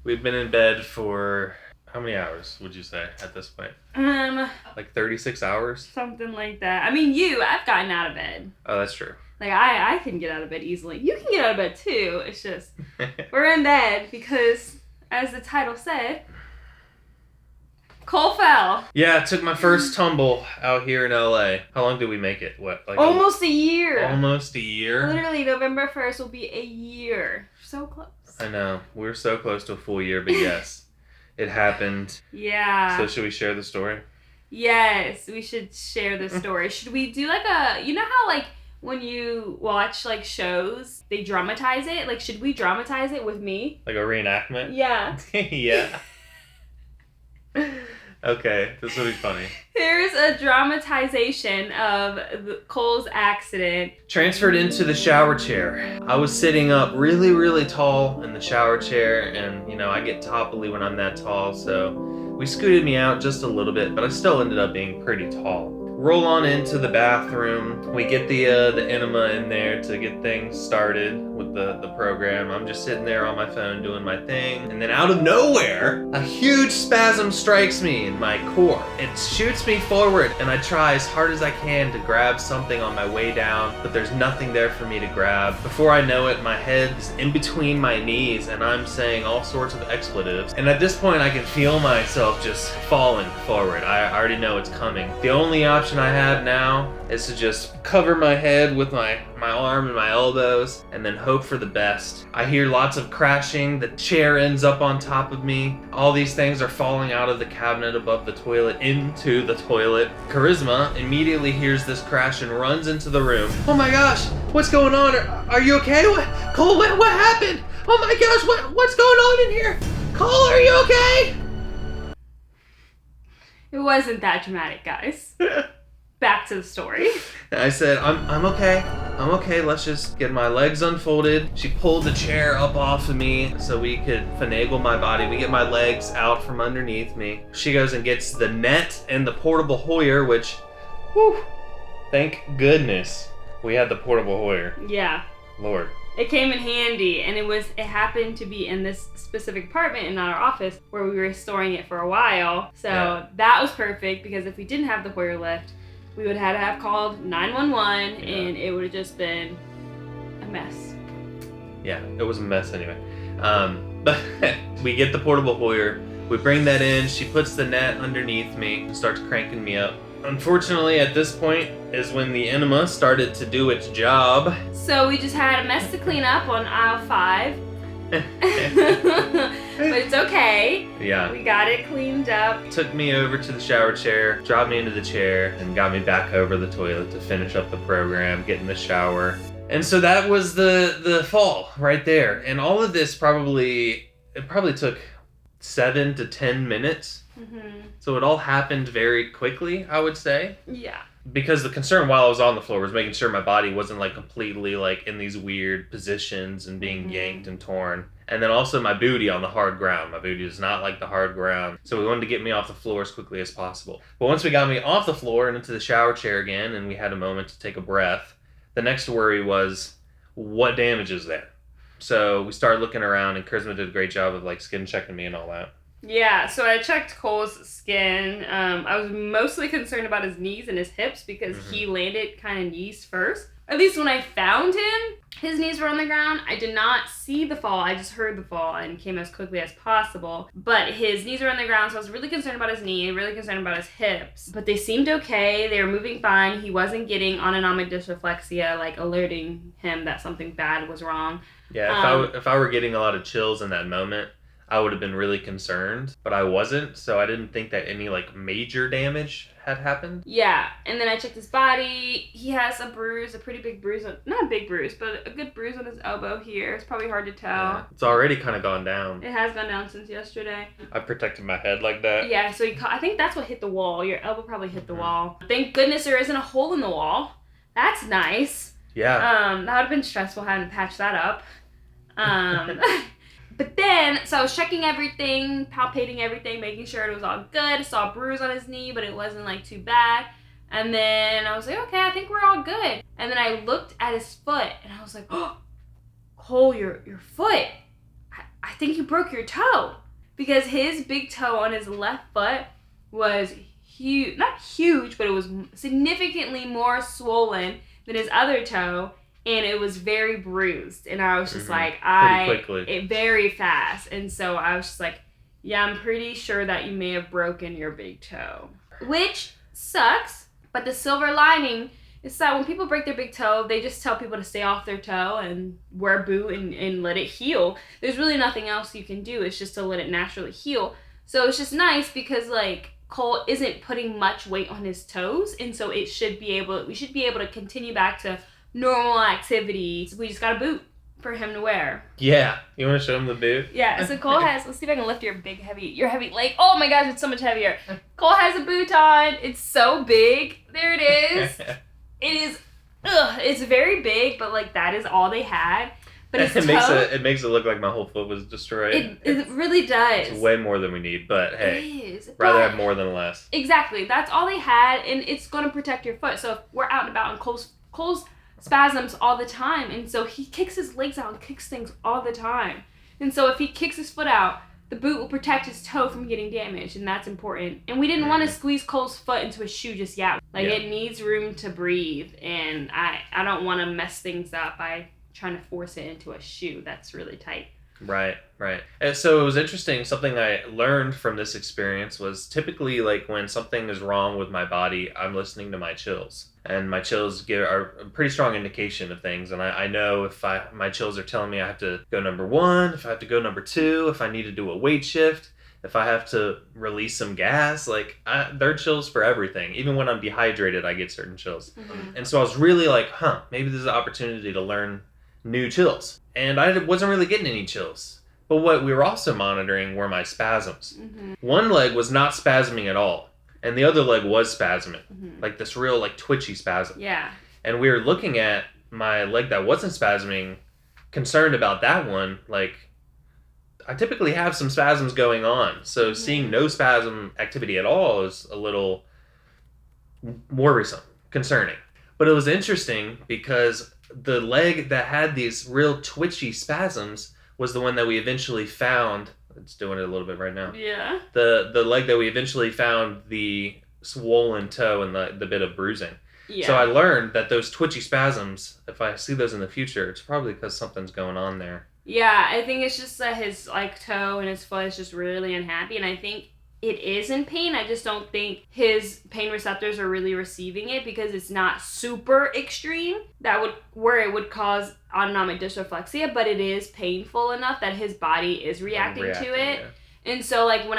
We've been in bed for how many hours would you say at this point? Like 36 hours? Something like that. I mean, I've gotten out of bed. Oh, that's true. Like, I can get out of bed easily. You can get out of bed too. It's just, we're in bed because, as the title said, Cole fell. Yeah, I took my first tumble out here in LA. How long did we make it? What? Like almost a year. Almost a year? Literally, November 1st will be a year. So close. I know. We're so close to a full year, but yes, it happened. Yeah. So should we share the story? Yes, we should share the story. Should we do like you know how like when you watch like shows, they dramatize it? Like, should we dramatize it with me? Like a reenactment? Yeah. Yeah. Okay, this will be funny. Here's a dramatization of Cole's accident. Transferred into the shower chair. I was sitting up really, really tall in the shower chair, and I get topply when I'm that tall, so we scooted me out just a little bit, but I still ended up being pretty tall. Roll on into the bathroom. We get the enema in there to get things started with the program. I'm just sitting there on my phone doing my thing. And then out of nowhere, a huge spasm strikes me in my core. It shoots me forward, and I try as hard as I can to grab something on my way down, but there's nothing there for me to grab. Before I know it, my head is in between my knees, and I'm saying all sorts of expletives. And at this point, I can feel myself just falling forward. I already know it's coming. The only option I have now is to just cover my head with my arm and my elbows and then hope for the best. I hear lots of crashing. The chair ends up on top of me. All these things are falling out of the cabinet above the toilet into the toilet. Charisma immediately hears this crash and runs into the room. Oh my gosh, what's going on? Are you okay? Cole, what happened? Oh my gosh, what's going on in here? Cole, are you okay? It wasn't that dramatic, guys. Back to the story. I said, I'm okay. I'm okay. Let's just get my legs unfolded. She pulled the chair up off of me so we could finagle my body. We get my legs out from underneath me. She goes and gets the net and the portable Hoyer, which, whew, thank goodness we had the portable Hoyer. Yeah. Lord. It came in handy, and it happened to be in this specific apartment and not our office where we were storing it for a while. So That was perfect, because if we didn't have the Hoyer lift, we would have had to have called 911, and it would have just been a mess. Yeah, it was a mess anyway. But we get the portable Hoyer, we bring that in, she puts the net underneath me and starts cranking me up. Unfortunately, at this point is when the enema started to do its job. So we just had a mess to clean up on aisle 5. But it's okay. Yeah. We got it cleaned up. Took me over to the shower chair, dropped me into the chair, and got me back over the toilet to finish up the program, get in the shower. And so that was the fall right there. And all of this probably took 7 to 10 minutes. Mm-hmm. So it all happened very quickly, I would say. Yeah. Because the concern while I was on the floor was making sure my body wasn't like completely like in these weird positions and being yanked and torn. And then also my booty on the hard ground. My booty does not like the hard ground. So we wanted to get me off the floor as quickly as possible. But once we got me off the floor and into the shower chair again, and we had a moment to take a breath, the next worry was, what damage is there? So we started looking around, and Charisma did a great job of like skin checking me and all that. Yeah, so I checked Cole's skin. I was mostly concerned about his knees and his hips because he landed kind of knees first. At least when I found him, his knees were on the ground. I did not see the fall. I just heard the fall and came as quickly as possible. But his knees were on the ground, so I was really concerned about his knee, really concerned about his hips. But they seemed okay. They were moving fine. He wasn't getting autonomic dysreflexia, like alerting him that something bad was wrong. Yeah, if I were getting a lot of chills in that moment, I would have been really concerned, but I wasn't, so I didn't think that any like major damage had happened. Yeah, and then I checked his body. He has a bruise, a pretty big bruise, not a big bruise, but a good bruise on his elbow here. It's probably hard to tell. Yeah, it's already kind of gone down. It has gone down since yesterday. I protected my head like that. Yeah, so I think that's what hit the wall. Your elbow probably hit the wall. Thank goodness there isn't a hole in the wall. That's nice. Yeah. That would have been stressful having to patch that up. But then, so I was checking everything, palpating everything, making sure it was all good. I saw a bruise on his knee, but it wasn't like too bad. And then I was like, okay, I think we're all good. And then I looked at his foot and I was like, oh, Cole, your foot. I think you broke your toe. Because his big toe on his left foot was huge, not huge, but it was significantly more swollen than his other toe, and it was very bruised. And I was just like, Pretty quickly. it very fast. And so I was just like, yeah, I'm pretty sure that you may have broken your big toe. Which sucks, but the silver lining is that when people break their big toe, they just tell people to stay off their toe and wear a boot and let it heal. There's really nothing else you can do. It's just to let it naturally heal. So it's just nice because, like, Cole isn't putting much weight on his toes, and so we should be able to continue back to normal activities. We just got a boot for him to wear. Yeah. You want to show him the boot? Yeah, so Cole has, let's see if I can lift your heavy leg. Oh my gosh, it's so much heavier. Cole has a boot on. It's so big. There it is. It is, it's very big, but, like, that is all they had. But his toe, it makes it look like my whole foot was destroyed. It really does. It's way more than we need, but hey, it is. Rather have more than less. Exactly. That's all they had, and it's going to protect your foot. So if we're out and about, and Cole's spasms all the time, and so he kicks his legs out and kicks things all the time. And so if he kicks his foot out, the boot will protect his toe from getting damaged, and that's important. And we didn't want to squeeze Cole's foot into a shoe just yet. Like, it needs room to breathe, and I don't want to mess things up by trying to force it into a shoe that's really tight. Right. And so it was interesting. Something I learned from this experience was typically, like, when something is wrong with my body, I'm listening to my chills. And my chills are a pretty strong indication of things. And I know if my chills are telling me I have to go number 1, if I have to go number 2, if I need to do a weight shift, if I have to release some gas, like, they're chills for everything. Even when I'm dehydrated, I get certain chills. Mm-hmm. And so I was really like, maybe this is an opportunity to learn new chills. And I wasn't really getting any chills. But what we were also monitoring were my spasms. Mm-hmm. One leg was not spasming at all, and the other leg was spasming. Mm-hmm. Like this real, like, twitchy spasm. Yeah. And we were looking at my leg that wasn't spasming, concerned about that one. Like, I typically have some spasms going on, so seeing no spasm activity at all is a little worrisome, concerning. But it was interesting because the leg that had these real twitchy spasms was the one that we eventually found. It's doing it a little bit right now. Yeah. The leg that we eventually found the swollen toe and the bit of bruising. Yeah. So I learned that those twitchy spasms, if I see those in the future, it's probably because something's going on there. Yeah, I think it's just that his, like, toe and his foot is just really unhappy, and I think it is in pain. I just don't think his pain receptors are really receiving it because it's not super extreme where it would cause autonomic dysreflexia, but it is painful enough that his body is reacting to it. Yeah. And so, like, when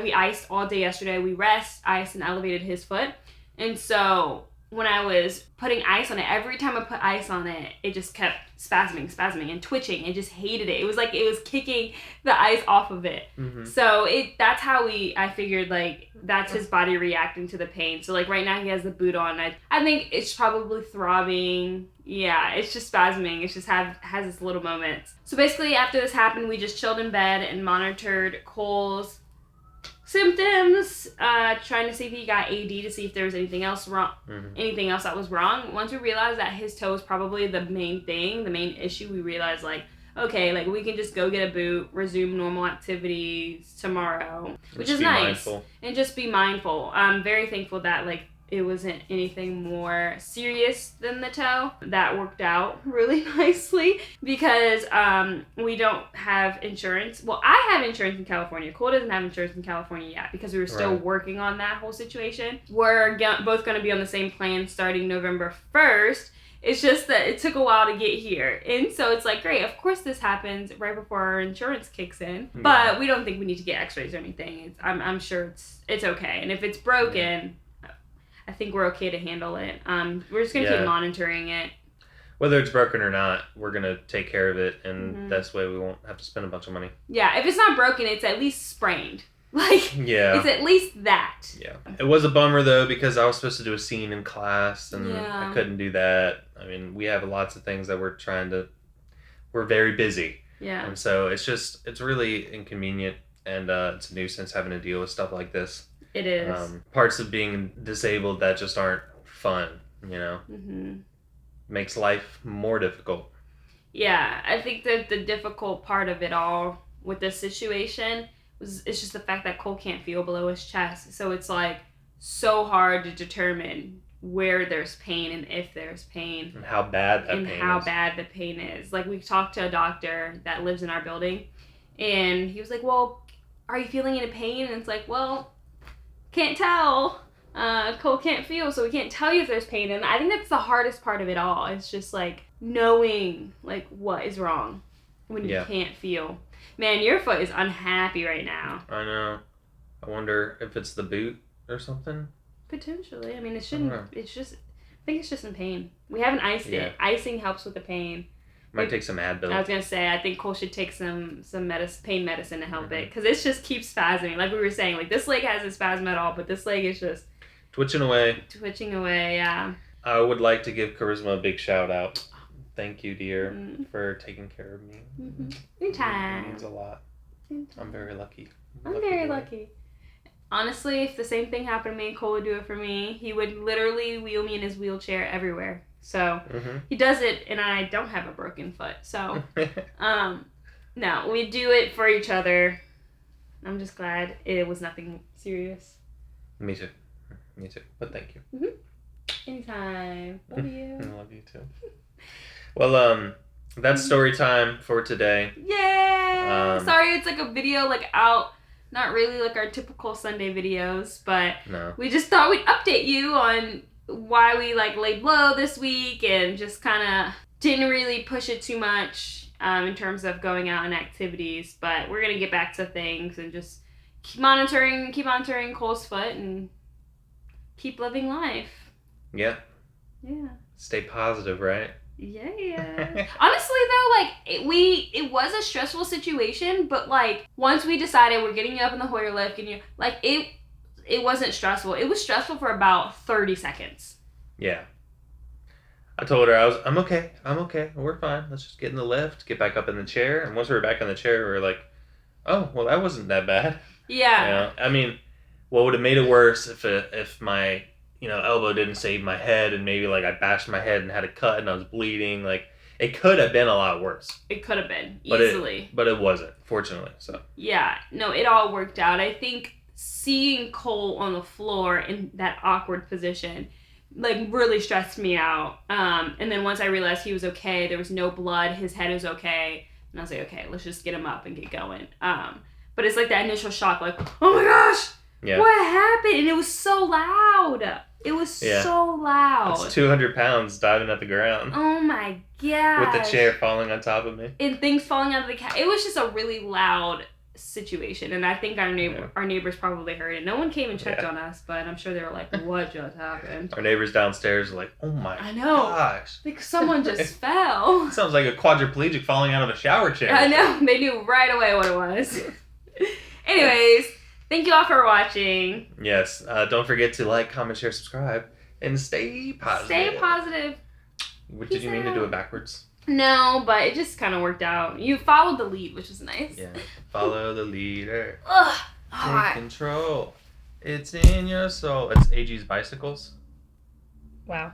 we iced all day yesterday, we iced and elevated his foot. And so when I was putting ice on it, every time I put ice on it, it just kept spasming and twitching. It just hated it. It was like it was kicking the ice off of it. Mm-hmm. So that's how I figured, like, that's his body reacting to the pain. So, like, right now he has the boot on. I think it's probably throbbing. Yeah, it's just spasming. It just has its little moments. So basically after this happened, we just chilled in bed and monitored Cole's symptoms, trying to see if he got AD to see if there was anything else wrong, anything else that was wrong. Once we realized that his toe was probably the main issue, we realized, like, okay, like, we can just go get a boot, resume normal activities tomorrow, which is nice. Mindful. And just be mindful. I'm very thankful that, like, it wasn't anything more serious than the toe. That worked out really nicely because we don't have insurance. Well, I have insurance in California. Cole doesn't have insurance in California yet because we were still working on that whole situation. We're both going to be on the same plan starting November 1st. It's just that it took a while to get here. And so it's like, great, of course this happens right before our insurance kicks in. Yeah. But we don't think we need to get x-rays or anything. I'm sure it's okay. And if it's broken, I think we're okay to handle it. We're just going to keep monitoring it. Whether it's broken or not, we're going to take care of it, and that's the way we won't have to spend a bunch of money. Yeah, if it's not broken, it's at least sprained. Like, it's at least that. Yeah. It was a bummer, though, because I was supposed to do a scene in class, and I couldn't do that. I mean, we have lots of things that we're very busy. Yeah. And so it's really inconvenient, and it's a nuisance having to deal with stuff like this. It is. Parts of being disabled that just aren't fun, you know? Mm-hmm. Makes life more difficult. Yeah, I think that the difficult part of it all with this situation it's just the fact that Cole can't feel below his chest. So it's like so hard to determine where there's pain and if there's pain. And how bad bad the pain is. Like, we talked to a doctor that lives in our building, and he was like, well, are you feeling any pain? And it's like, well, can't tell. Cole can't feel, so we can't tell you if there's pain. And I think that's the hardest part of it all. It's just like knowing like what is wrong when you can't feel. Man, your foot is unhappy right now. I know. I wonder if it's the boot or something. Potentially. I mean, it shouldn't. It's just. I think it's just in pain. We haven't iced it. Icing helps with the pain. Might take some Advil. I was gonna say, I think Cole should take some pain medicine to help it, because it just keeps spasming. Like we were saying, like this leg hasn't spasmed at all, but this leg is just twitching away. Yeah. I would like to give Charisma a big shout out. Thank you, dear, for taking care of me. Mm-hmm. Anytime. It means a lot. I'm very lucky. I'm very lucky. Honestly, if the same thing happened to me, Cole would do it for me. He would literally wheel me in his wheelchair everywhere. So he does it, and I don't have a broken foot. So, no, we do it for each other. I'm just glad it was nothing serious. Me too. But thank you. Anytime. Love you. I love you too. Well, that's story time for today. Yay! Sorry, it's like a video like out. Not really like our typical Sunday videos, but we just thought we'd update you on why we like laid low this week and just kind of didn't really push it too much in terms of going out and activities. But we're gonna get back to things and just keep monitoring Cole's foot and keep living life. Yeah. Yeah. Stay positive, right? Yeah. Honestly though, like it was a stressful situation, but like once we decided we're getting you up in the Hoyer lift, and you like it wasn't stressful. It was stressful for about 30 seconds. Yeah. I told her I'm okay. We're fine. Let's just get in the lift, get back up in the chair. And once we were back in the chair, we were like, oh, well, that wasn't that bad. Yeah. You know? I mean, what would have made it worse if my elbow didn't save my head, and maybe like I bashed my head and had a cut and I was bleeding. Like, it could have been a lot worse. It could have been easily. But it wasn't, fortunately. So. Yeah. No, it all worked out. I think seeing Cole on the floor in that awkward position like really stressed me out. And then once I realized he was okay, there was no blood, his head is okay, and I was like, okay, let's just get him up and get going. But it's like that initial shock, like, oh my gosh, what happened? And it was so loud. It was so loud. It's 200 pounds diving at the ground. Oh my gosh. With the chair falling on top of me. And things falling out of the cat. It was just a really loud situation, and I think our neighbors probably heard it. No one came and checked on us, but I'm sure they were like, what just happened? Our neighbors downstairs are like, oh my gosh. Like someone just fell. It sounds like a quadriplegic falling out of a shower chair. I know. They knew right away what it was. Anyways, thank you all for watching. Yes. Don't forget to like, comment, share, subscribe, and stay positive. Stay positive. Did you mean to do it backwards? No, but it just kind of worked out. You followed the lead, which is nice. Yeah. Follow the leader. Ugh. Take control. It's in your soul. It's AG's bicycles. Wow.